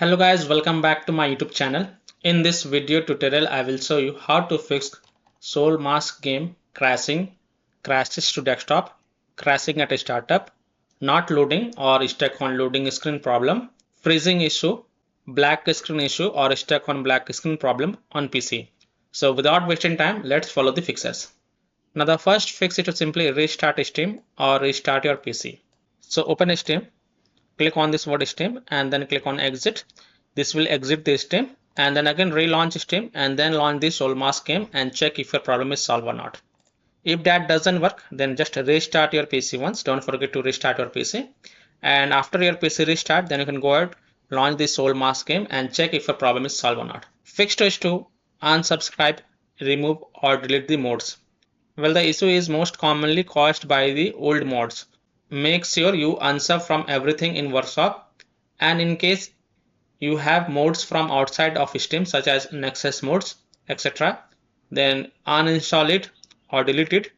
Hello guys, welcome back to my YouTube channel. In this video tutorial, I will show you how to fix Soulmask game crashes to desktop, crashing at a startup, not loading or stuck on loading screen problem, freezing issue, black screen issue or stuck on black screen problem on PC. So without wasting time, let's follow the fixes. Now the first fix is to simply restart Steam or restart your PC. So open Steam. Click on this word Steam and then click on exit. This will exit the Steam and then again relaunch Steam and then launch the Soulmask game and check if your problem is solved or not. If that doesn't work, then just restart your PC once. Don't forget to restart your PC. And after your PC restart, then you can go ahead, launch the Soulmask game and check if your problem is solved or not. Fix is to unsubscribe, remove or delete the mods. Well, the issue is most commonly caused by the old mods. Make sure you unsub from everything in workshop, and in case you have modes from outside of Steam such as Nexus modes, etc., then uninstall it or delete it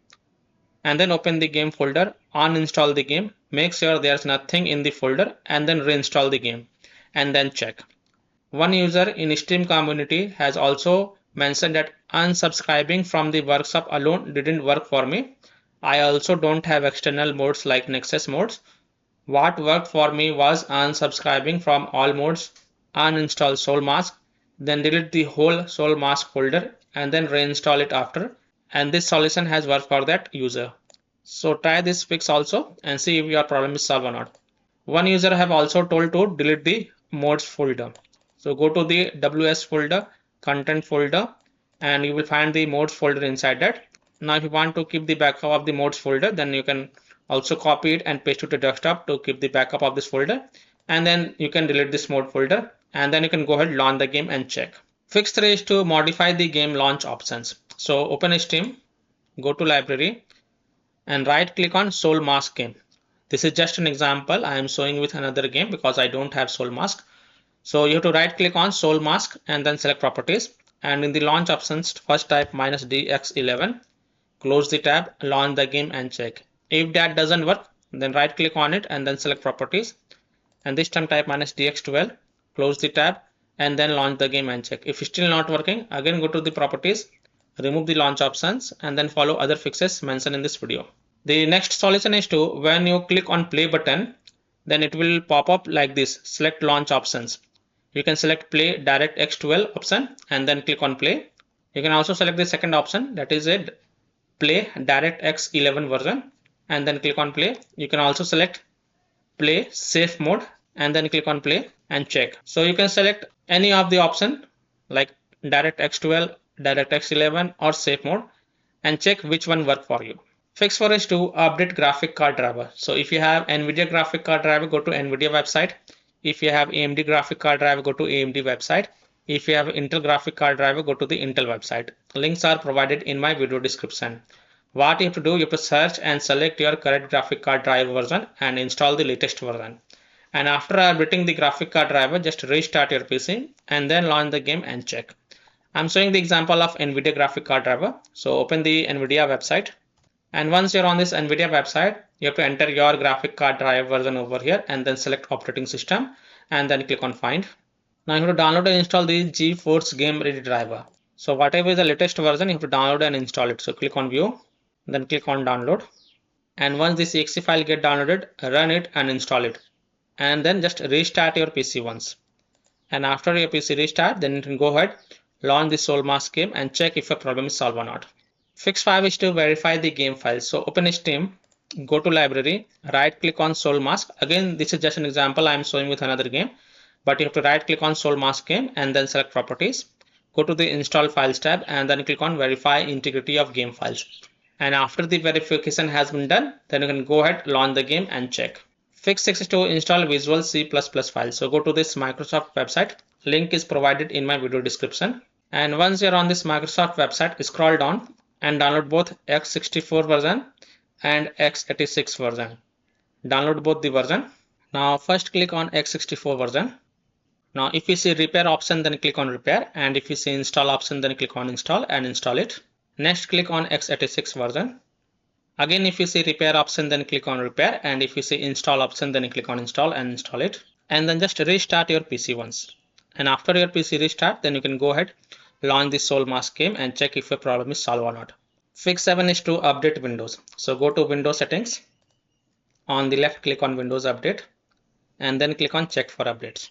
and then open the game folder, uninstall the game, make sure there's nothing in the folder and then reinstall the game and then check. One user in Steam community has also mentioned that unsubscribing from the workshop alone didn't work for me. I also don't have external modes like Nexus modes. What worked for me was unsubscribing from all modes, uninstall Soulmask, then delete the whole Soulmask folder and then reinstall it after. And this solution has worked for that user. So try this fix also and see if your problem is solved or not. One user have also told to delete the modes folder. So go to the WS folder, content folder, and you will find the modes folder inside that. Now if you want to keep the backup of the modes folder, then you can also copy it and paste it to desktop to keep the backup of this folder, and then you can delete this mode folder and then you can go ahead, launch the game and check. Fix 3 is to modify the game launch options. So open Steam, go to library and right click on Soulmask game. This is just an example I am showing with another game because I don't have Soulmask. So you have to right click on Soulmask and then select properties, and in the launch options first type -dx11, close the tab, launch the game and check. If that doesn't work, then right click on it and then select properties, and this time type -dx12, close the tab and then launch the game and check. If it's still not working, again go to the properties, remove the launch options and then follow other fixes mentioned in this video. The next solution is to, when you click on play button, then it will pop up like this, select launch options. You can select play DirectX 12 option and then click on play. You can also select the second option, that is a play DirectX 11 version and then click on play. You can also select play safe mode and then click on play and check. So you can select any of the option like DirectX 12, DirectX 11 or safe mode and check which one work for you. Fix 4 is to update graphic card driver. So if you have NVIDIA graphic card driver, go to NVIDIA website. If you have AMD graphic card driver, go to AMD website. If you have Intel graphic card driver, go to the Intel website. Links are provided in my video description. What you have to do, you have to search and select your correct graphic card driver version and install the latest version. And after updating the graphic card driver, just restart your PC and then launch the game and check. I'm showing the example of NVIDIA graphic card driver. So open the NVIDIA website. And once you're on this NVIDIA website, you have to enter your graphic card drive version over here and then select operating system and then click on find. Now you have to download and install the GeForce Game Ready driver. So whatever is the latest version, you have to download and install it. So click on view, then click on download. And once this exe file get downloaded, run it and install it. And then just restart your PC once. And after your PC restart, then you can go ahead, launch the Soulmask game and check if your problem is solved or not. Fix 5 is to verify the game files. So open Steam, go to library, right click on Soulmask. Again, this is just an example I am showing with another game, but you have to right click on Soulmask game and then select properties. Go to the install files tab and then click on verify integrity of game files. And after the verification has been done, then you can go ahead, launch the game and check. Fix 6 is to install Visual C++ files. So go to this Microsoft website. Link is provided in my video description. And once you're on this Microsoft website, scroll down and download both x64 version and x86 version. Download both the version. Now first click on x64 version. Now if you see repair option, then click on repair, and if you see install option, then click on install and install it. Next click on x86 version. Again if you see repair option, then click on repair, and if you see install option, then click on install and install it. and then just restart your PC once. And after your PC restart, then you can go ahead, launch the Soulmask game and check if your problem is solved or not. Fix 7 is to update Windows. So go to Windows settings. On the left, click on Windows Update and then click on check for updates.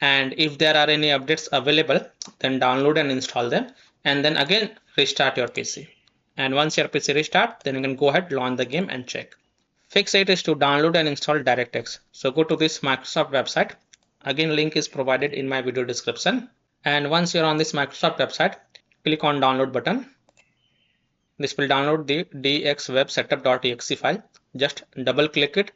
And if there are any updates available, then download and install them, and then again restart your PC. And once your PC restart, then you can go ahead, launch the game and check. Fix 8 is to download and install DirectX. So go to this Microsoft website. Again, link is provided in my video description. And once you're on this Microsoft website, click on download button. This will download the dxwebsetup.exe file. Just double click it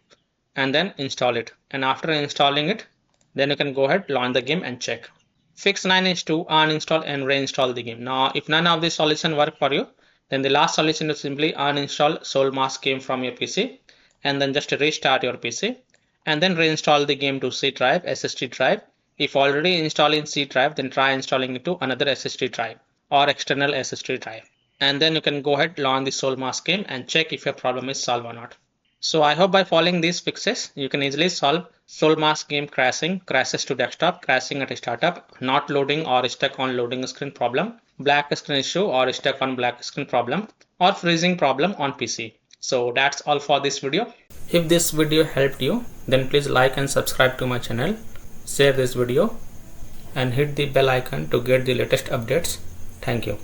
and then install it. And after installing it, then you can go ahead, launch the game and check. Fix 9 is to uninstall and reinstall the game. Now, if none of these solutions work for you, then the last solution is simply uninstall Soulmask game from your PC and then just restart your PC and then reinstall the game to C drive, SSD drive. If already installed in C drive, then try installing it to another SSD drive or external SSD drive. And then you can go ahead, launch the Soulmask game and check if your problem is solved or not. So I hope by following these fixes, you can easily solve Soulmask game crashing, crashes to desktop, crashing at startup, not loading or stuck on loading screen problem, black screen issue or stuck on black screen problem, or freezing problem on PC. So that's all for this video. If this video helped you, then please like and subscribe to my channel, share this video and hit the bell icon to get the latest updates. Thank you.